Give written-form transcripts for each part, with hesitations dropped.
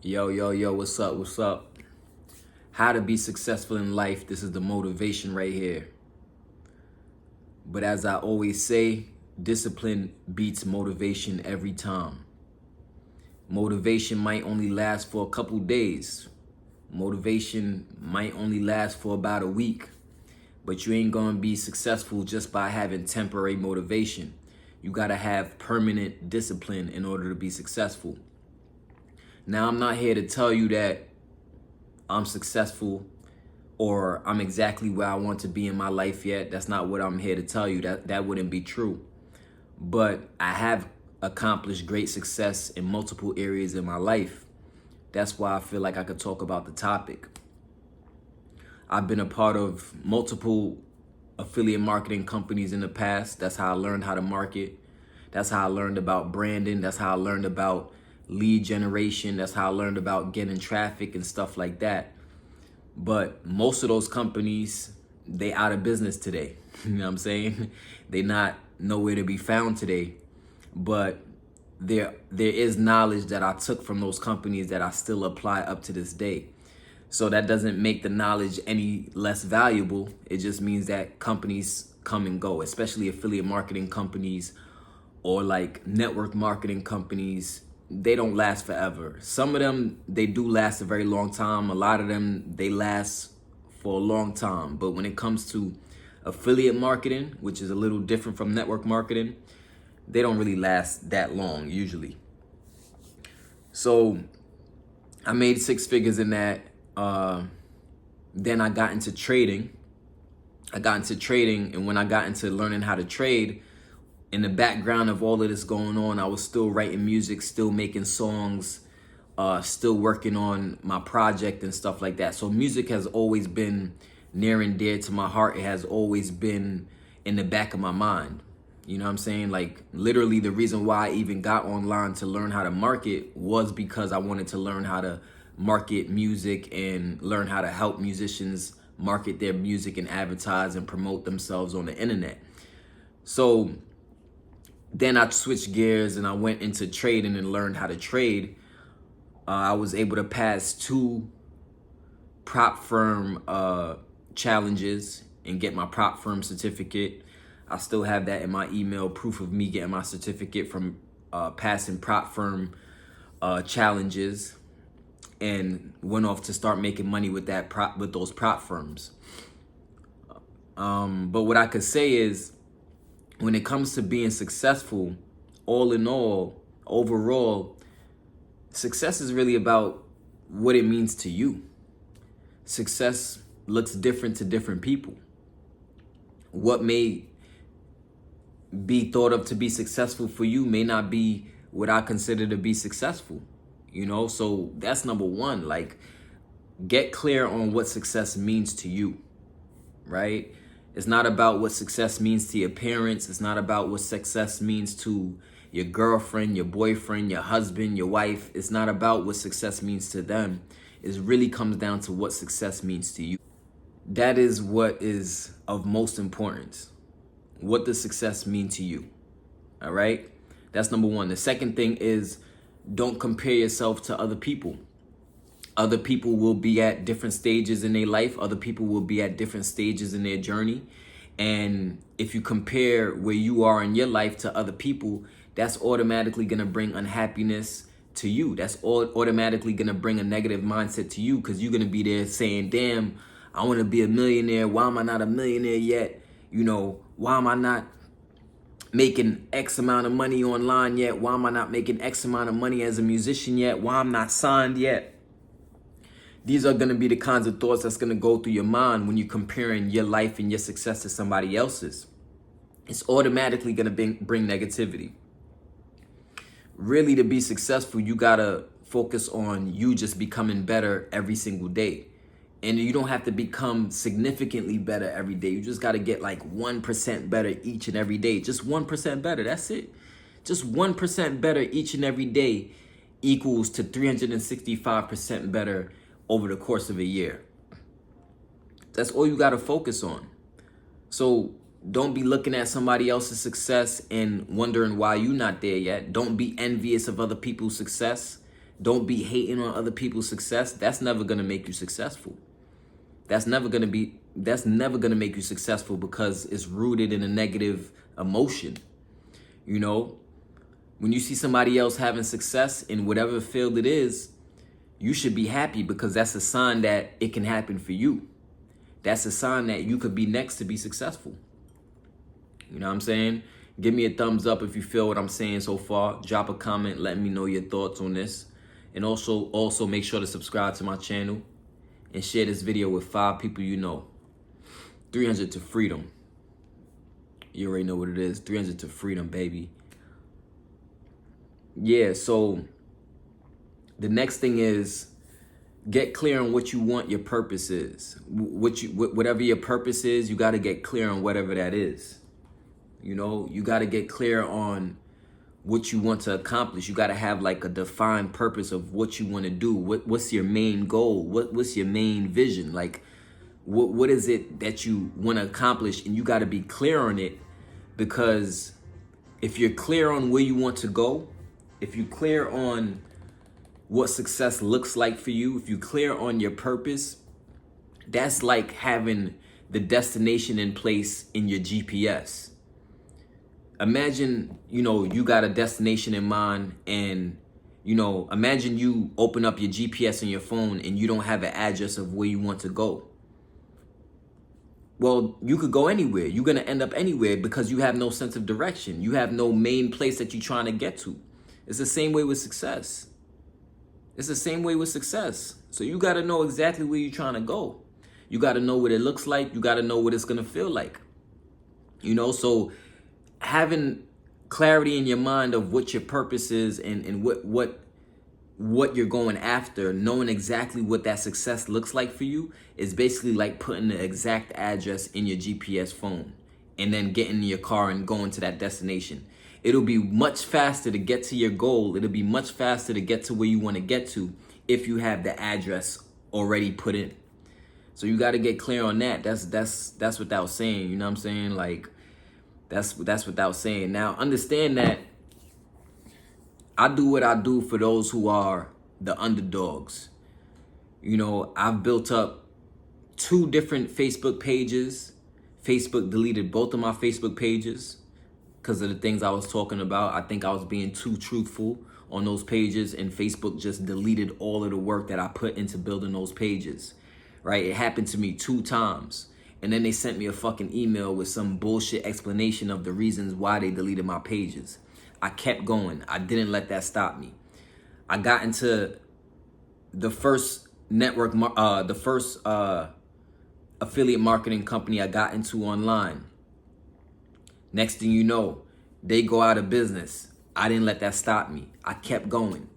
Yo, what's up? What's up? How to be successful in life. This is the motivation right here. But as I always say, discipline beats motivation every time. Motivation might only last for a couple days. Motivation might only last for about a week. But you ain't gonna be successful just by having temporary motivation. You gotta have permanent discipline in order to be successful. Now, I'm not here to tell you that I'm successful or I'm exactly where I want to be in my life yet. That's not what I'm here to tell you. That wouldn't be true. But I have accomplished great success in multiple areas in my life. That's why I feel like I could talk about the topic. I've been a part of multiple affiliate marketing companies in the past. That's how I learned how to market. That's how I learned about branding. That's how I learned about lead generation. That's how I learned about getting traffic and stuff like that. But most of those companies, they out of business today. You know what I'm saying? They not nowhere to be found today. But there is knowledge that I took from those companies that I still apply up to this day. So that doesn't make the knowledge any less valuable. It just means that companies come and go, especially affiliate marketing companies or like network marketing companies. They don't last forever. Some of them, they do last a very long time. A lot of them, they last for a long time. But when it comes to affiliate marketing, which is a little different from network marketing, they don't really last that long usually. So I made 6 figures in that. Then I got into trading. And when I got into learning how to trade, in the background of all of this going on, I was still writing music, still making songs, still working on my project and stuff like that. So music has always been near and dear to my heart. It has always been in the back of my mind. You know what I'm saying? Like literally the reason why I even got online to learn how to market was because I wanted to learn how to market music and learn how to help musicians market their music and advertise and promote themselves on the internet. So then I switched gears and I went into trading and learned how to trade. I was able to pass 2 prop firm challenges and get my prop firm certificate. I still have that in my email, proof of me getting my certificate from passing prop firm challenges, and went off to start making money with those prop firms. But what I could say is, when it comes to being successful, all in all, overall, success is really about what it means to you. Success looks different to different people. What may be thought of to be successful for you may not be what I consider to be successful. You know, so that's number one. Like, get clear on what success means to you, right? It's not about what success means to your parents. It's not about what success means to your girlfriend, your boyfriend, your husband, your wife. It's not about what success means to them. It really comes down to what success means to you. That is what is of most importance. What does success mean to you? All right? That's number one. The second thing is, don't compare yourself to other people. Other people will be at different stages in their life. Other people will be at different stages in their journey. And if you compare where you are in your life to other people, that's automatically going to bring unhappiness to you. That's automatically going to bring a negative mindset to you, because you're going to be there saying, damn, I want to be a millionaire. Why am I not a millionaire yet? You know, why am I not making X amount of money online yet? Why am I not making X amount of money as a musician yet? Why I'm not signed yet? These are going to be the kinds of thoughts that's going to go through your mind when you're comparing your life and your success to somebody else's. It's automatically going to bring negativity. Really, to be successful, you got to focus on you just becoming better every single day. And you don't have to become significantly better every day. You just got to get like 1% better each and every day. Just 1% better. That's it. Just 1% better each and every day equals to 365% better over the course of a year. That's all you got to focus on. So don't be looking at somebody else's success and wondering why you're not there yet. Don't be envious of other people's success. Don't be hating on other people's success. That's never going to make you successful. That's never going to make you successful because it's rooted in a negative emotion. You know, when you see somebody else having success in whatever field it is, you should be happy because that's a sign that it can happen for you. That's a sign that you could be next to be successful. You know what I'm saying? Give me a thumbs up if you feel what I'm saying so far. Drop a comment, let me know your thoughts on this. And also make sure to subscribe to my channel and share this video with 5 people you know. 300 to freedom. You already know what it is. 300 to freedom, baby. Yeah, so the next thing is get clear on what you want your purpose is. Whatever your purpose is, you got to get clear on whatever that is. You know, you got to get clear on what you want to accomplish. You got to have like a defined purpose of what you want to do. What's your main goal? What's your main vision? Like, what is it that you want to accomplish? And you got to be clear on it, because if you're clear on where you want to go, if you're clear on what success looks like for you, if you're clear on your purpose, that's like having the destination in place in your GPS. Imagine, you got a destination in mind, and, imagine you open up your GPS on your phone and you don't have an address of where you want to go. Well, you could go anywhere. You're going to end up anywhere because you have no sense of direction. You have no main place that you're trying to get to. It's the same way with success. It's the same way with success. So you got to know exactly where you're trying to go. You got to know what it looks like. You got to know what it's going to feel like. So having clarity in your mind of what your purpose is and what you're going after, knowing exactly what that success looks like for you, is basically like putting the exact address in your GPS phone and then getting in your car and going to that destination. It'll be much faster to get to your goal. It'll be much faster to get to where you want to get to if you have the address already put in. So you got to get clear on that. That's without saying, you know what I'm saying? Like, that's without saying. Now, understand that I do what I do for those who are the underdogs. I've built up 2 different Facebook pages. Facebook deleted both of my Facebook pages because of the things I was talking about. I think I was being too truthful on those pages, and Facebook just deleted all of the work that I put into building those pages, right? It happened to me 2 times. And then they sent me a fucking email with some bullshit explanation of the reasons why they deleted my pages. I kept going. I didn't let that stop me. I got into the first affiliate marketing company I got into online. Next thing you know, they go out of business. I didn't let that stop me. I kept going.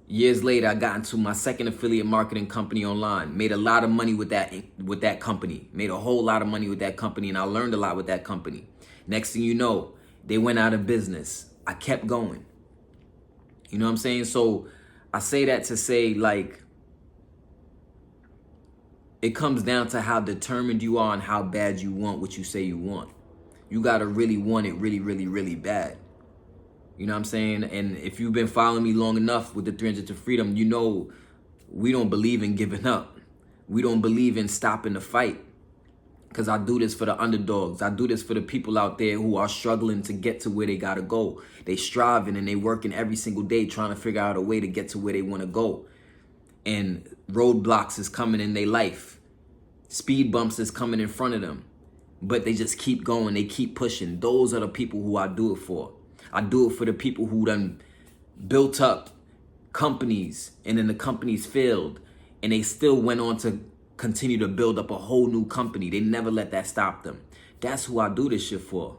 Years later, I got into my second affiliate marketing company online. Made a lot of money with that company. Made a whole lot of money with that company, and I learned a lot with that company. Next thing you know, they went out of business. I kept going. You know what I'm saying? So I say that to say, like, it comes down to how determined you are and how bad you want what you say you want. You got to really want it really, really, really bad. You know what I'm saying? And if you've been following me long enough with the 300 to freedom, we don't believe in giving up. We don't believe in stopping the fight. Because I do this for the underdogs. I do this for the people out there who are struggling to get to where they got to go. They striving and they working every single day trying to figure out a way to get to where they want to go. And roadblocks is coming in their life. Speed bumps is coming in front of them. But they just keep going. They keep pushing. Those are the people who I do it for. I do it for the people who done built up companies and then the companies failed and they still went on to continue to build up a whole new company. They never let that stop them. That's who I do this shit for.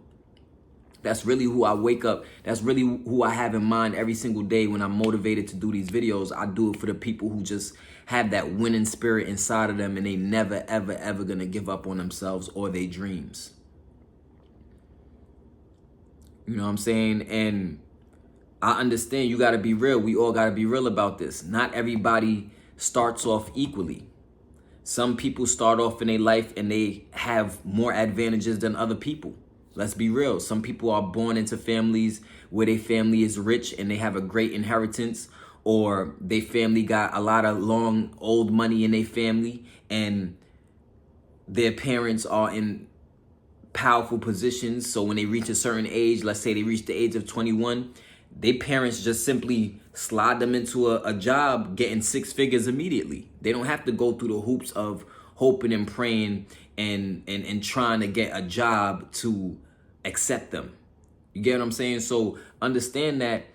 That's really who I wake up. That's really who I have in mind every single day when I'm motivated to do these videos. I do it for the people who just have that winning spirit inside of them and they never, ever, ever gonna give up on themselves or their dreams. You know what I'm saying? And I understand you got to be real. We all got to be real about this. Not everybody starts off equally. Some people start off in their life and they have more advantages than other people. Let's be real. Some people are born into families where their family is rich and they have a great inheritance, or their family got a lot of long old money in their family, and their parents are in powerful positions. So when they reach a certain age, let's say they reach the age of 21, their parents just simply slide them into a job getting 6 figures immediately. They don't have to go through the hoops of hoping and praying and trying to get a job to accept them. You get what I'm saying? So understand that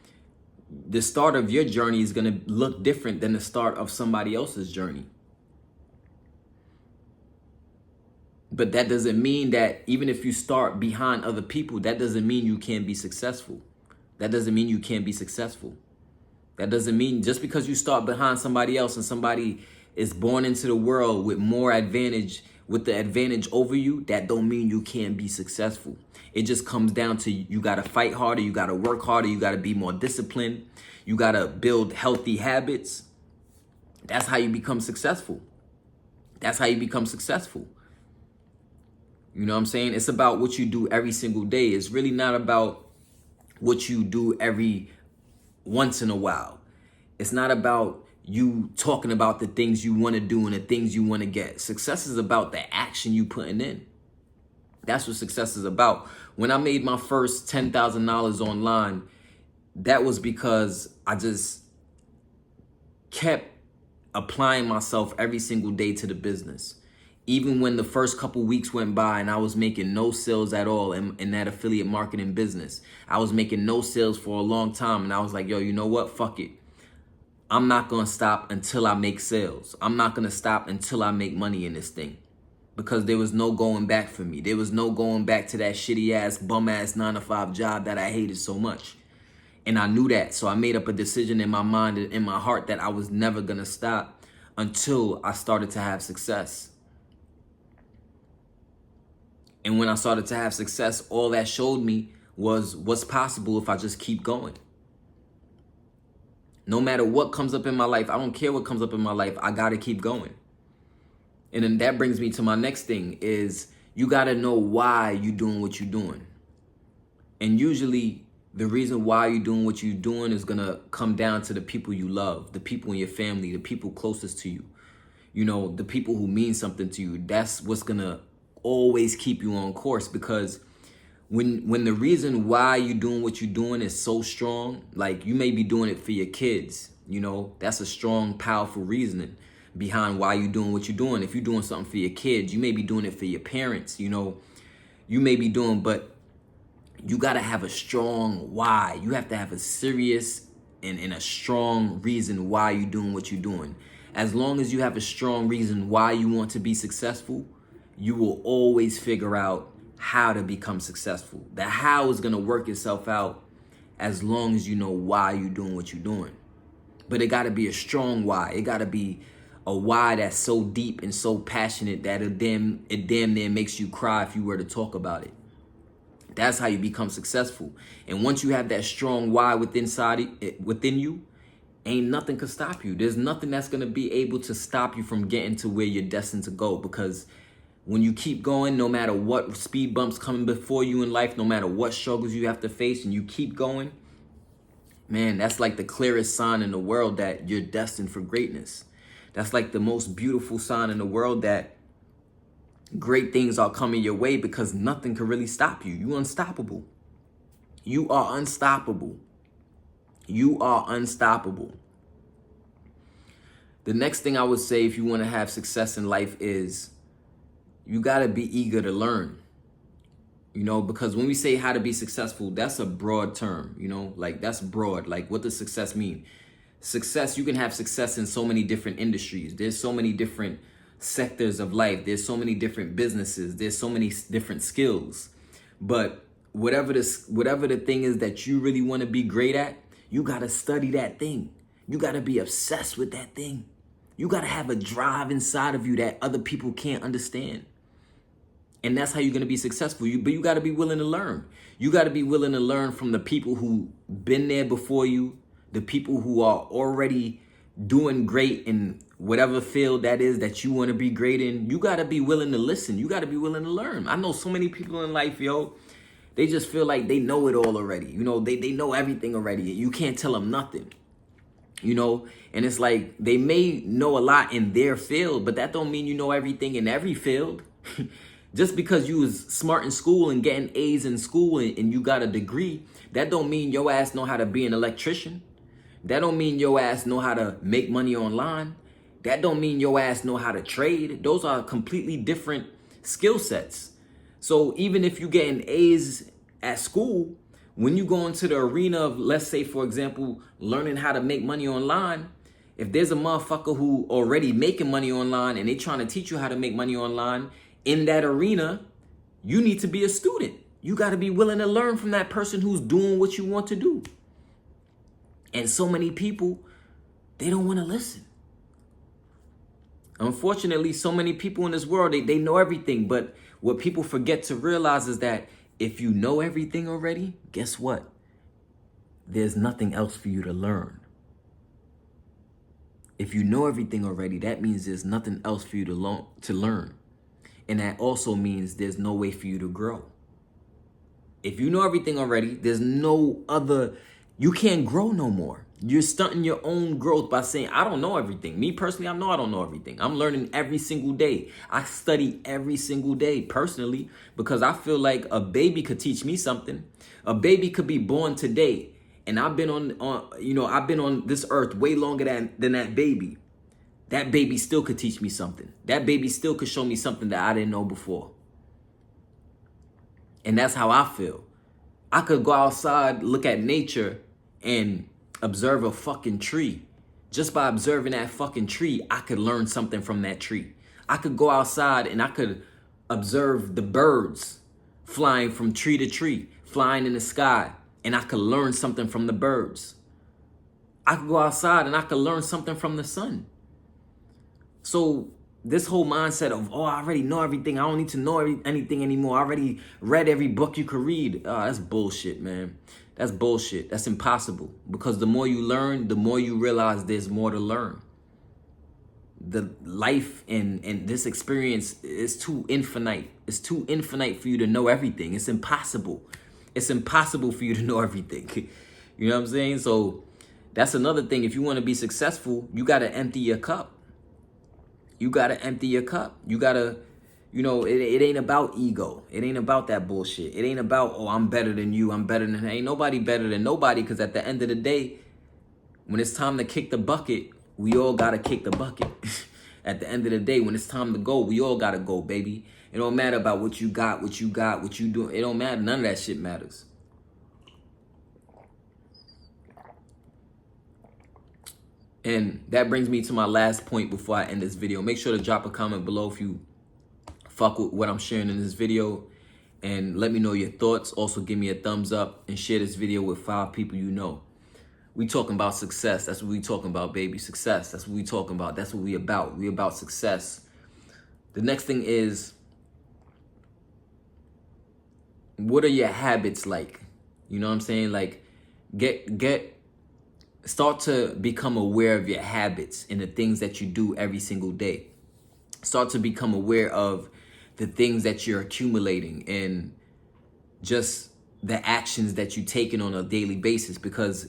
the start of your journey is going to look different than the start of somebody else's journey. But that doesn't mean that even if you start behind other people, that doesn't mean you can't be successful. That doesn't mean you can't be successful. That doesn't mean just because you start behind somebody else and somebody is born into the world with more advantage, with the advantage over you, that don't mean you can't be successful. It just comes down to you got to fight harder, you got to work harder, you got to be more disciplined, you got to build healthy habits. That's how you become successful. That's how you become successful. You know what I'm saying? It's about what you do every single day. It's really not about what you do every once in a while. It's not about you talking about the things you want to do and the things you want to get. Success is about the action you putting in. That's what success is about. When I made my first $10,000 online, that was because I just kept applying myself every single day to the business. Even when the first couple weeks went by and I was making no sales at all in that affiliate marketing business, I was making no sales for a long time. And I was like, yo, you know what? Fuck it. I'm not going to stop until I make sales. I'm not going to stop until I make money in this thing. Because there was no going back for me. There was no going back to that shitty ass, bum ass 9-to-5 job that I hated so much. And I knew that. So I made up a decision in my mind and in my heart that I was never going to stop until I started to have success. And when I started to have success, all that showed me was what's possible if I just keep going. No matter what comes up in my life, I don't care what comes up in my life, I gotta keep going. And then that brings me to my next thing is you gotta know why you're doing what you're doing. And usually the reason why you're doing what you're doing is gonna come down to the people you love, the people in your family, the people closest to you, you know, the people who mean something to you. That's what's gonna always keep you on course, because when the reason why you're doing what you're doing is so strong, like you may be doing it for your kids, you know, that's a strong, powerful reasoning behind why you're doing what you're doing. If you're doing something for your kids, you may be doing it for your parents, you know, you may be doing, but you got to have a strong why. You have to have a serious and a strong reason why you're doing what you're doing. As long as you have a strong reason why you want to be successful, you will always figure out how to become successful. The how is going to work itself out as long as you know why you're doing what you're doing. But it got to be a strong why. It got to be a why that's so deep and so passionate that it damn near makes you cry if you were to talk about it. That's how you become successful. And once you have that strong why within you, ain't nothing can stop you. There's nothing that's going to be able to stop you from getting to where you're destined to go, because when you keep going, no matter what speed bumps coming before you in life, no matter what struggles you have to face, and you keep going, man, that's like the clearest sign in the world that you're destined for greatness. That's like the most beautiful sign in the world that great things are coming your way, because nothing can really stop you. You're unstoppable. You are unstoppable. You are unstoppable. The next thing I would say if you want to have success in life is you got to be eager to learn, you know, because when we say how to be successful, that's a broad term, you know, like that's broad. Like, what does success mean? Success, you can have success in so many different industries. There's so many different sectors of life. There's so many different businesses. There's so many different skills. But whatever the thing is that you really want to be great at, you got to study that thing. You got to be obsessed with that thing. You got to have a drive inside of you that other people can't understand. And that's how you're going to be successful. But you got to be willing to learn. You got to be willing to learn from the people who been there before you, the people who are already doing great in whatever field that is that you want to be great in. You got to be willing to listen. You got to be willing to learn. I know so many people in life, yo, they just feel like they know it all already. You know, they know everything already. You can't tell them nothing. you know? And it's like they may know a lot in their field, but that don't mean you know everything in every field. Just because you was smart in school and getting A's in school and you got a degree, that don't mean your ass know how to be an electrician. That don't mean your ass know how to make money online. That don't mean your ass know how to trade. Those are completely different skill sets. So even if you getting A's at school, when you go into the arena of, let's say, for example, learning how to make money online, if there's a motherfucker who already making money online and they trying to teach you how to make money online in that arena, you need to be a student. You got to be willing to learn from that person who's doing what you want to do. And so many people, they don't want to listen. Unfortunately, so many people in this world, they know everything. But what people forget to realize is that if you know everything already, guess what? There's nothing else for you to learn. If you know everything already, that means there's nothing else for you to learn. And that also means there's no way for you to grow. If you know everything already, there's no other, you can't grow no more. You're stunting your own growth by saying, I don't know everything. Me personally, I know I don't know everything. I'm learning every single day. I study every single day personally because I feel like a baby could teach me something. A baby could be born today. And I've been I've been on this earth way longer than that baby. That baby still could teach me something. That baby still could show me something that I didn't know before. And that's how I feel. I could go outside, look at nature, and observe a fucking tree. Just by observing that fucking tree, I could learn something from that tree. I could go outside and I could observe the birds flying from tree to tree, flying in the sky, and I could learn something from the birds. I could go outside and I could learn something from the sun. So this whole mindset of, oh, I already know everything. I don't need to know anything anymore. I already read every book you could read. Oh, that's bullshit, man. That's bullshit. That's impossible. Because the more you learn, the more you realize there's more to learn. The life and this experience is too infinite. It's too infinite for you to know everything. It's impossible. It's impossible for you to know everything. You know what I'm saying? So that's another thing. If you want to be successful, you got to empty your cup. You got to empty your cup. You got to, it ain't about ego. It ain't about that bullshit. It ain't about, oh, I'm better than you. I'm better than, ain't nobody better than nobody. Because at the end of the day, when it's time to kick the bucket, we all got to kick the bucket. At the end of the day, when it's time to go, we all got to go, baby. It don't matter about what you got, what you do. It don't matter. None of that shit matters. And that brings me to my last point before I end this video. Make sure to drop a comment below if you fuck with what I'm sharing in this video. And let me know your thoughts. Also, give me a thumbs up and share this video with 5 people you know. We talking about success. That's what we talking about, baby. Success. That's what we talking about. That's what we about. We about success. The next thing is, what are your habits like? You know what I'm saying? Like, start to become aware of your habits and the things that you do every single day. Start to become aware of the things that you're accumulating and just the actions that you're taking on a daily basis. Because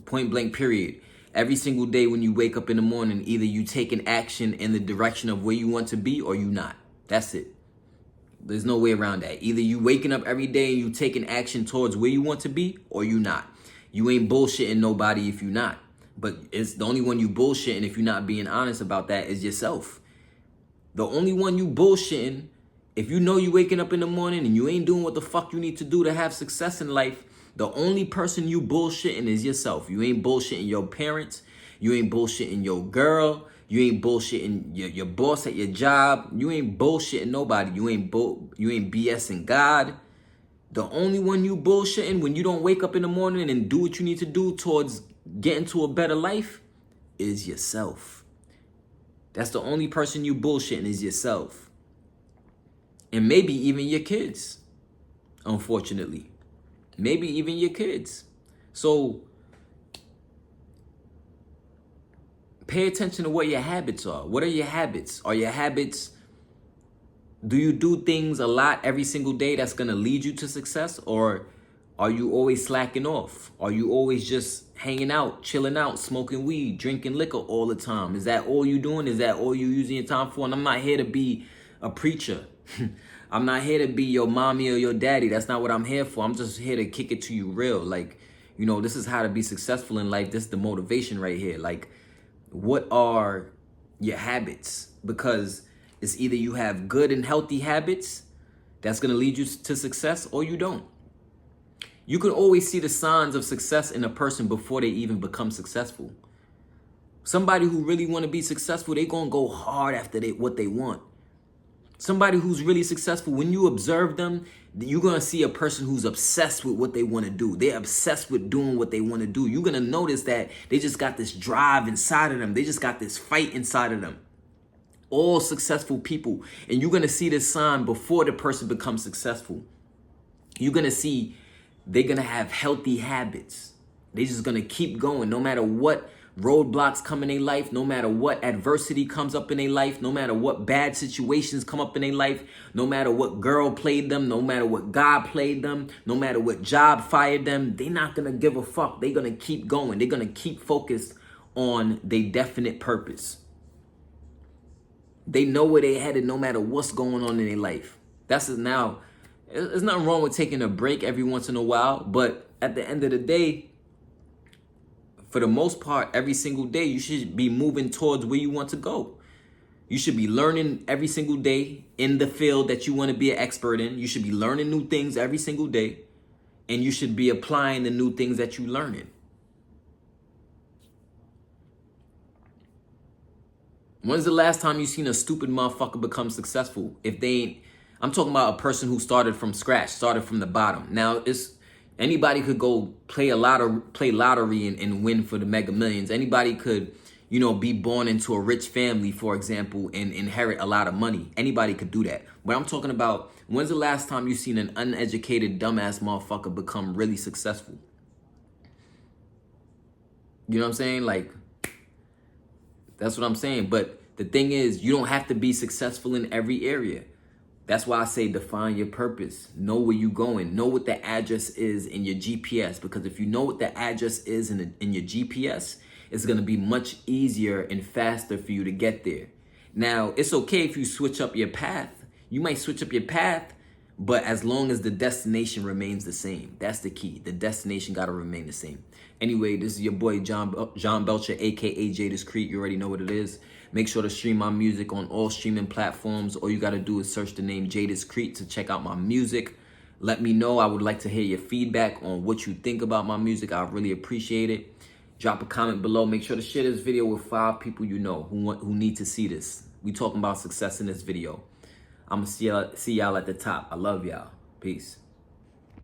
point blank period, every single day when you wake up in the morning, either you take an action in the direction of where you want to be or you not. That's it. There's no way around that. Either you waking up every day and you taking action towards where you want to be or you not. You ain't bullshitting nobody if you not. But it's the only one you bullshitting if you're not being honest about that is yourself. The only one you bullshitting, if you know you waking up in the morning and you ain't doing what the fuck you need to do to have success in life, the only person you bullshitting is yourself. You ain't bullshitting your parents. You ain't bullshitting your girl. You ain't bullshitting your boss at your job. You ain't bullshitting nobody. You ain't BSing God. The only one you bullshitting when you don't wake up in the morning and do what you need to do towards getting to a better life is yourself. That's the only person you bullshitting is yourself. And maybe even your kids, unfortunately. Maybe even your kids. So pay attention to what your habits are. What are your habits? Are your habits, do you do things a lot every single day that's going to lead you to success? Or Are you always slacking off? Are you always just hanging out, chilling out, smoking weed, drinking liquor all the time? Is that all you doing? Is that all you using your time for? And I'm not here to be a preacher. I'm not here to be your mommy or your daddy. That's not what I'm here for. I'm just here to kick it to you real. Like, you know, this is how to be successful in life. This is the motivation right here. Like, what are your habits? Because it's either you have good and healthy habits that's going to lead you to success, or you don't. You can always see the signs of success in a person before they even become successful. Somebody who really want to be successful, they going to go hard after what they want. Somebody who's really successful, when you observe them, you're going to see a person who's obsessed with what they want to do. They're obsessed with doing what they want to do. You're going to notice that they just got this drive inside of them. They just got this fight inside of them. All successful people. And you're going to see this sign before the person becomes successful. You're going to see they're going to have healthy habits. They're just going to keep going no matter what roadblocks come in their life, no matter what adversity comes up in their life, no matter what bad situations come up in their life, no matter what girl played them, no matter what guy played them, no matter what job fired them. They're not going to give a fuck. They're going to keep going. They're going to keep focused on their definite purpose. They know where they're headed no matter what's going on in their life. That's it now. There's nothing wrong with taking a break every once in a while, but at the end of the day, for the most part, every single day, you should be moving towards where you want to go. You should be learning every single day in the field that you want to be an expert in. You should be learning new things every single day, and you should be applying the new things that you're learning. When's the last time you seen a stupid motherfucker become successful? If they ain't, I'm talking about a person who started from scratch, started from the bottom. Now, anybody could go play lottery and win for the Mega Millions. Anybody could, you know, be born into a rich family, for example, and inherit a lot of money. Anybody could do that. But I'm talking about, when's the last time you seen an uneducated, dumbass motherfucker become really successful? You know what I'm saying? Like, that's what I'm saying. But the thing is, you don't have to be successful in every area. That's why I say define your purpose. Know where you're going. Know what the address is in your GPS. Because if you know what the address is in your GPS, it's going to be much easier and faster for you to get there. Now, it's okay if you switch up your path. You might switch up your path, but as long as the destination remains the same. That's the key. The destination got to remain the same. Anyway, this is your boy Jon Belcher, a.k.a. Jadiscreet. You already know what it is. Make sure to stream my music on all streaming platforms. All you got to do is search the name Jadiscreet to check out my music. Let me know. I would like to hear your feedback on what you think about my music. I really appreciate it. Drop a comment below. Make sure to share this video with 5 people you know who need to see this. We talking about success in this video. I'm going to see y'all at the top. I love y'all. Peace.